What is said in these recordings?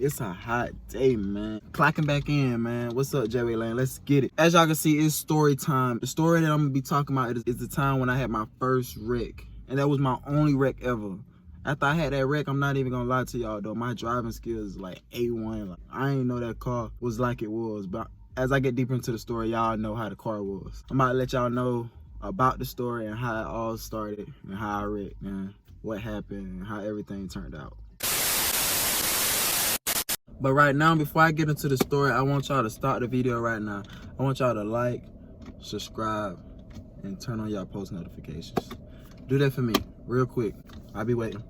It's a hot day, man. Clocking back in, man. What's up, Jaeway Lane? Let's get it. As y'all can see, it's story time. The story that I'm gonna be talking about is the time when I had my first wreck. And that was my only wreck ever. After I had that wreck, I'm not even gonna lie to y'all though. My driving skills is like A1. Like, I didn't know that car was like it was. But as I get deeper into the story, y'all know how the car was. I'm about to let y'all know about the story and how it all started and how I wrecked and what happened and how everything turned out. But right now, before I get into the story, I want y'all to start the video right now. I want y'all to like, subscribe, and turn on y'all post notifications. Do that for me, real quick. I'll be waiting.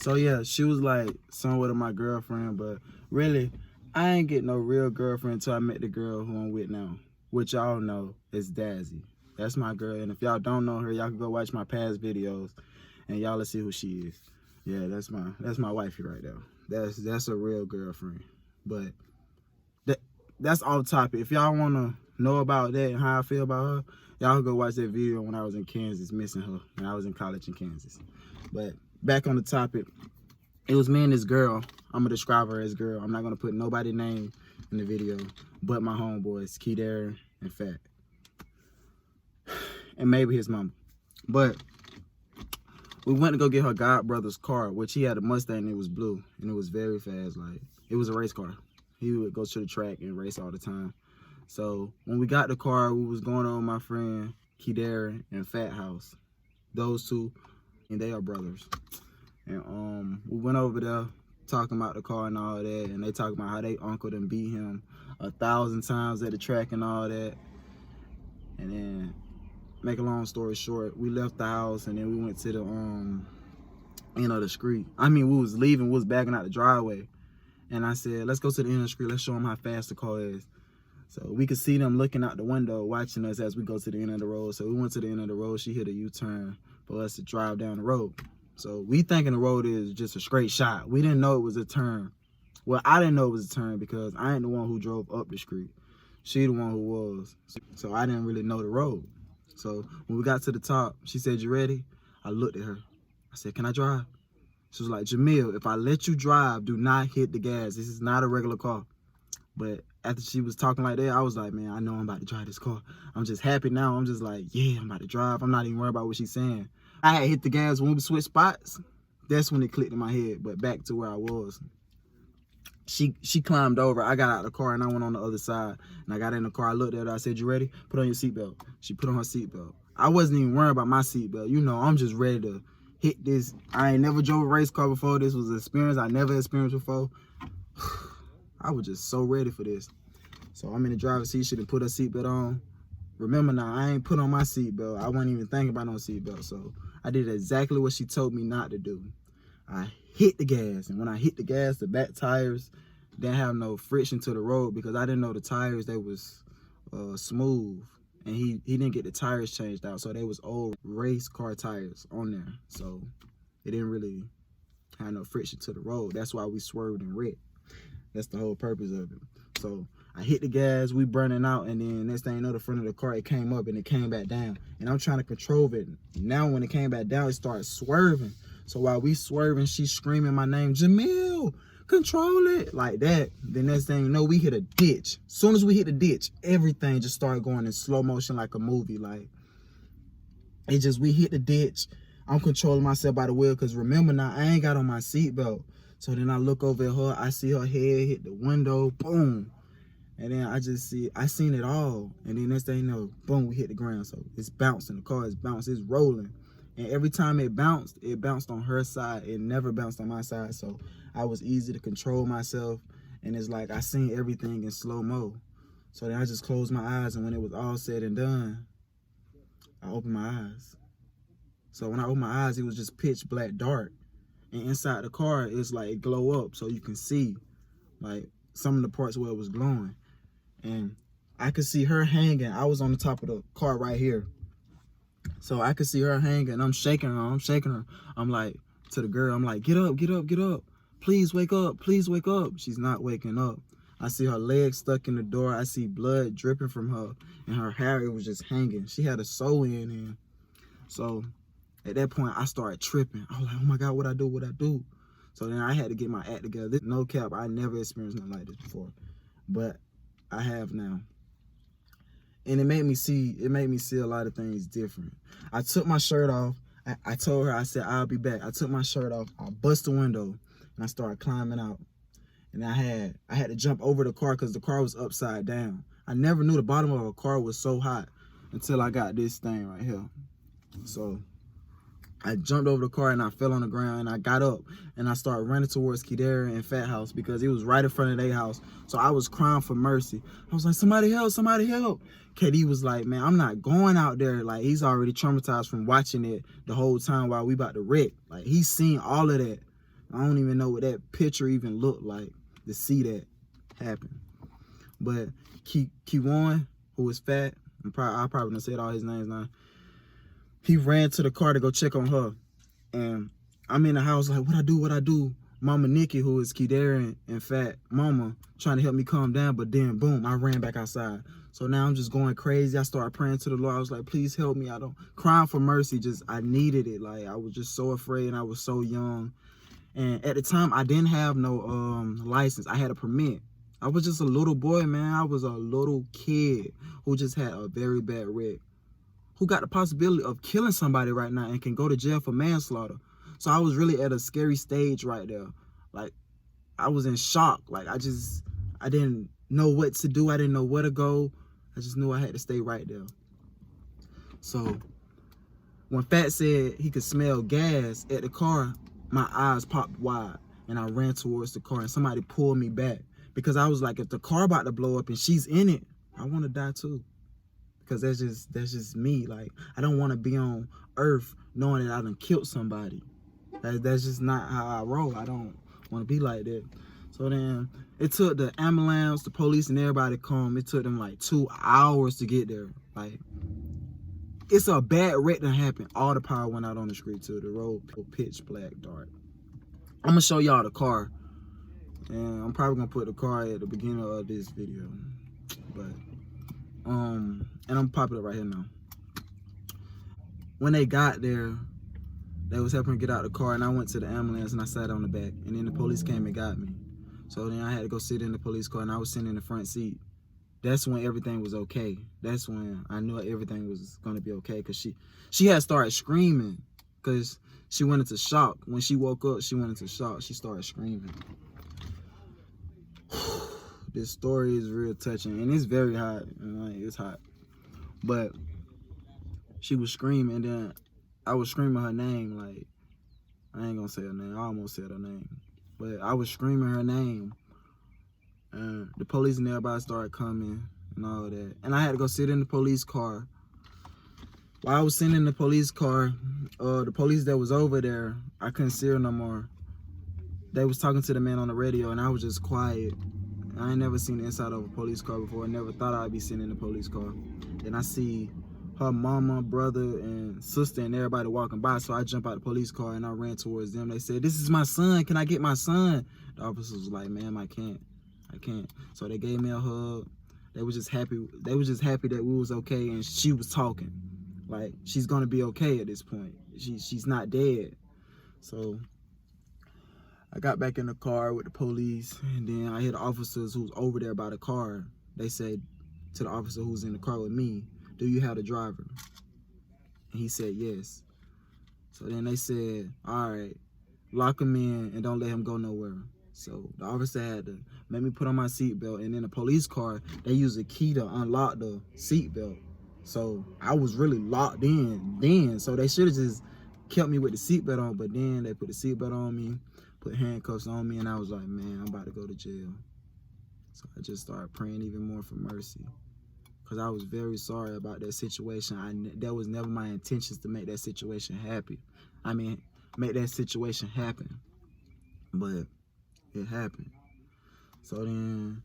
So yeah, she was like somewhat of my girlfriend, but really, I ain't get no real girlfriend until I met the girl who I'm with now, which y'all know is Dazzy. That's my girl, and if y'all don't know her, y'all can go watch my past videos, and y'all will see who she is. Yeah, that's my wifey right there. That's a real girlfriend. But that's off topic. If y'all wanna know about that and how I feel about her, y'all go watch that video when I was in Kansas missing her, and I was in college in Kansas. But back on the topic, it was me and this girl. I'm gonna describe her as girl. I'm not gonna put nobody's name in the video, but my homeboys, Keydare and Fat, and maybe his mama. But we went to go get her godbrother's car, which he had a Mustang and it was blue and it was very fast. Like, it was a race car. He would go to the track and race all the time. So when we got the car, we was going on my friend Keydare and Fat house. Those two, and they are brothers. And we went over there talking about the car and all that, and they talking about how they uncle done beat him 1,000 times at the track and all that. And then, make a long story short, we left the house and then we went to the end of the street. I mean, we was leaving, we was backing out the driveway. And I said, let's go to the end of the street, let's show them how fast the car is. So we could see them looking out the window, watching us as we go to the end of the road. So we went to the end of the road, she hit a U-turn for us to drive down the road. So we thinking the road is just a straight shot. We didn't know it was a turn. Well, I didn't know it was a turn because I ain't the one who drove up the street. She the one who was. So I didn't really know the road. So when we got to the top, she said, "You ready?" I looked at her. I said, "Can I drive?" She was like, "Jamil, if I let you drive, do not hit the gas. This is not a regular car." But after she was talking like that, I was like, man, I know I'm about to drive this car. I'm just happy now. I'm just like, yeah, I'm about to drive. I'm not even worried about what she's saying. I had hit the gas when we switched spots. That's when it clicked in my head. But back to where I was. She climbed over. I got out of the car and I went on the other side. And I got in the car. I looked at her. I said, "You ready? Put on your seatbelt." She put on her seatbelt. I wasn't even worried about my seatbelt. You know, I'm just ready to hit this. I ain't never drove a race car before. This was an experience I never experienced before. I was just so ready for this. So I'm in the driver's seat. She done put her seatbelt on. Remember now, I ain't put on my seatbelt. I wasn't even thinking about no seatbelt. So I did exactly what she told me not to do. I hit the gas, and when I hit the gas, the back tires didn't have no friction to the road because I didn't know the tires, they was smooth, and he didn't get the tires changed out, so they was old race car tires on there, so it didn't really have no friction to the road. That's why we swerved and wrecked. That's the whole purpose of it. So I hit the gas, we burning out, and then next thing you know, the front of the car, it came up and it came back down, and I'm trying to control it. Now when it came back down, it started swerving. So while we swerving, she's screaming my name, "Jamil, control it," like that. The next thing you know, we hit a ditch. As soon as we hit the ditch, everything just started going in slow motion like a movie. Like, we hit the ditch. I'm controlling myself by the wheel because remember now, I ain't got on my seatbelt. So then I look over at her, I see her head hit the window, boom. And then I seen it all. And then next thing you know, boom, we hit the ground. So it's bouncing, the car is bouncing, it's rolling. And every time it bounced on her side. It never bounced on my side. So I was easy to control myself. And it's like I seen everything in slow-mo. So then I just closed my eyes. And when it was all said and done, I opened my eyes. So when I opened my eyes, it was just pitch black dark. And inside the car, it's like it glow up so you can see like some of the parts where it was glowing. And I could see her hanging. I was on the top of the car right here. So I could see her hanging. I'm shaking her. I'm like, to the girl, I'm like, "Get up, get up, get up. Please wake up, please wake up." She's not waking up. I see her legs stuck in the door. I see blood dripping from her. And her hair, it was just hanging. She had a sew-in. So At that point, I started tripping. I was like, oh my God, what I do? So then I had to get my act together. No cap, I never experienced nothing like this before, but I have now. And it made me see a lot of things different. I took my shirt off. I told her, I said, I'll be back. I took my shirt off. I bust the window and I started climbing out. And I had to jump over the car because the car was upside down. I never knew the bottom of a car was so hot until I got this thing right here. So I jumped over the car and I fell on the ground, and I got up and I started running towards Kidera and Fat House because it was right in front of their house. So I was crying for mercy. I was like, somebody help, somebody help. KD was like, man, I'm not going out there. Like, he's already traumatized from watching it the whole time while we about to wreck. Like, he's seen all of that. I don't even know what that picture even looked like to see that happen. But Keywan, who was fat, I probably done said all his names now. He ran to the car to go check on her. And I'm in the house like, what I do? Mama Nikki, who is Kidera and Fat Mama, trying to help me calm down. But then, boom, I ran back outside. So now I'm just going crazy. I started praying to the Lord. I was like, please help me. Crying for mercy. I needed it. Like, I was just so afraid and I was so young. And at the time, I didn't have no license. I had a permit. I was just a little boy, man. I was a little kid who just had a very bad wreck, who got the possibility of killing somebody right now and can go to jail for manslaughter. So I was really at a scary stage right there. Like, I was in shock. Like, I didn't know what to do. I didn't know where to go. I just knew I had to stay right there. So when Fat said he could smell gas at the car, my eyes popped wide and I ran towards the car and somebody pulled me back because I was like, if the car about to blow up and she's in it, I want to die too. Because that's just me. Like, I don't want to be on earth knowing that I done killed somebody. That's just not how I roll. I don't want to be like that. So then it took the ambulance, the police, and everybody come. It took them like 2 hours to get there. Like, it's a bad wreck that happened. All the power went out on the street too. The road pitch black dark. I'm gonna show y'all the car, and I'm probably gonna put the car at the beginning of this video. But and I'm popping it right here now. When they got there, they was helping me get out the car, and I went to the ambulance and I sat on the back, and then the police came and got me. So then I had to go sit in the police car, and I was sitting in the front seat. That's when everything was okay. That's when I knew everything was gonna be okay, because she had started screaming because she went into shock. When she woke up, she went into shock. She started screaming. This story is real touching, and it's very hot. Like, it's hot. But she was screaming, and then I was screaming her name. Like, I ain't gonna say her name. I almost said her name. But I was screaming her name. And the police and everybody started coming and all of that. And I had to go sit in the police car. While I was sitting in the police car, the police that was over there, I couldn't see her no more. They was talking to the man on the radio, and I was just quiet. I ain't never seen the inside of a police car before. I never thought I'd be sitting in a police car. Then I see her mama, brother, and sister, and everybody walking by. So I jump out the police car and I ran towards them. They said, "This is my son. Can I get my son?" The officers was like, "Ma'am, I can't. So they gave me a hug. They was just happy. They was just happy that we was okay, and she was talking. Like, she's gonna be okay at this point. She's not dead. So I got back in the car with the police, and then I hear the officers who's over there by the car. They said to the officer who's in the car with me, "Do you have the driver?" And he said yes. So then they said, "All right, lock him in and don't let him go nowhere." So the officer had to make me put on my seatbelt, and in the police car, they use a key to unlock the seatbelt. So I was really locked in then. So they should have just kept me with the seatbelt on, but then they put the seatbelt on me, put handcuffs on me, and I was like, man, I'm about to go to jail. So I just started praying even more for mercy, because I was very sorry about that situation. That was never my intentions to make that situation happen. Make that situation happen. But it happened. So then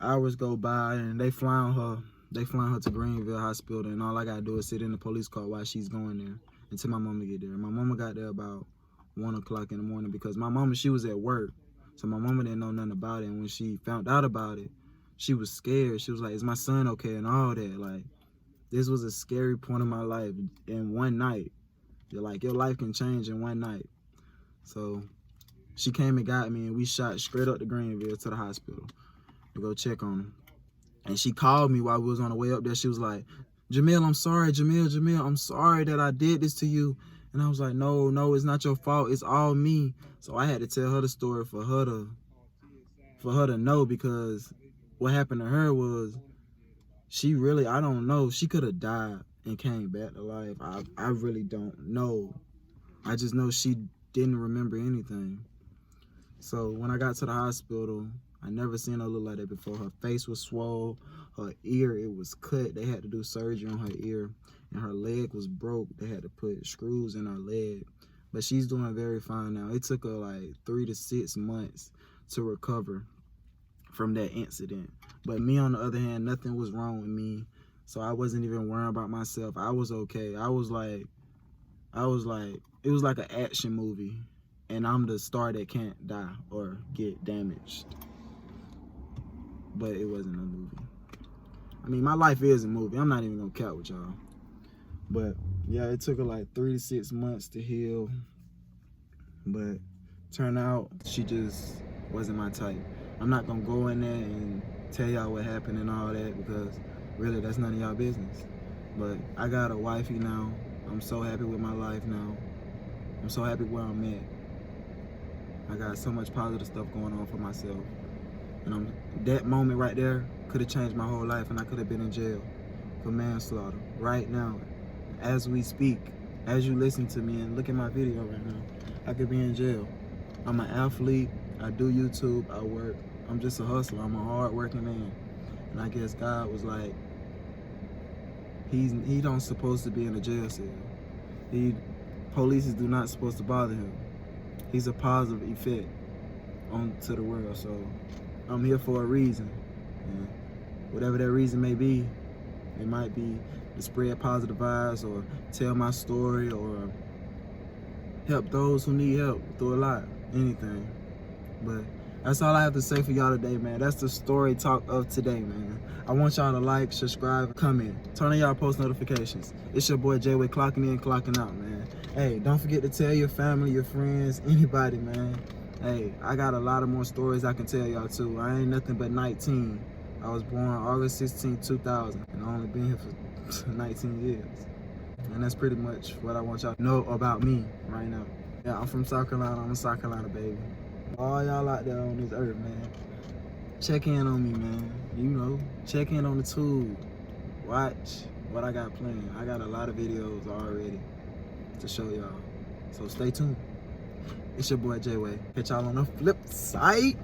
hours go by, and they flying her to Greenville Hospital, and all I gotta do is sit in the police car while she's going there until my mama get there. My mama got there about 1 o'clock in the morning, because my mama, she was at work. So my mama didn't know nothing about it. And when she found out about it, she was scared. She was like, "Is my son okay?" and all that. Like, this was a scary point in my life in one night. You're like, your life can change in one night. So she came and got me, and we shot straight up to Greenville to the hospital to go check on him. And she called me while we was on the way up there. She was like, Jamil, I'm sorry, Jamil, I'm sorry that I did this to you. And I was like, no, it's not your fault. It's all me. So I had to tell her the story for her to know, because what happened to her was she really, I don't know, she could have died and came back to life. I really don't know. I just know she didn't remember anything. So when I got to the hospital, I never seen her look like that before. Her face was swole, her ear, it was cut. They had to do surgery on her ear, and her leg was broke. They had to put screws in her leg. But she's doing very fine now. It took her like 3 to 6 months to recover from that incident. But me, on the other hand, nothing was wrong with me. So I wasn't even worrying about myself. I was okay. It was like an action movie, and I'm the star that can't die or get damaged. But it wasn't a movie. I mean, my life is a movie. I'm not even gonna count with y'all. But yeah, it took her like 3 to 6 months to heal. But turned out she just wasn't my type. I'm not gonna go in there and tell y'all what happened and all that, because really that's none of y'all business. But I got a wifey now. I'm so happy with my life now. I'm so happy where I'm at. I got so much positive stuff going on for myself. And that moment right there could have changed my whole life, and I could have been in jail for manslaughter right now. As we speak, as you listen to me and look at my video right now, I could be in jail. I'm an athlete, I do YouTube, I work. I'm just a hustler, I'm a hard-working man. And I guess God was like, he don't supposed to be in a jail cell. Police do not supposed to bother him. He's a positive effect onto the world, so I'm here for a reason. And whatever that reason may be, it might be to spread positive vibes, or tell my story, or help those who need help through a lot, anything. But that's all I have to say for y'all today, man. That's the story talk of today, man. I want y'all to like, subscribe, comment, turn on y'all post notifications. It's your boy Jaeway, clocking in, clocking out, man. Hey, don't forget to tell your family, your friends, anybody, man. Hey, I got a lot of more stories I can tell y'all too. I ain't nothing but 19. I was born August 16, 2000, and I only been here for 19 years. And that's pretty much what I want y'all to know about me right now. Yeah, I'm from South Carolina. I'm a South Carolina baby. All y'all out there on this earth, man, check in on me, man. You know, check in on the tube. Watch what I got planned. I got a lot of videos already to show y'all. So stay tuned. It's your boy Jaeway. Catch y'all on the flip side.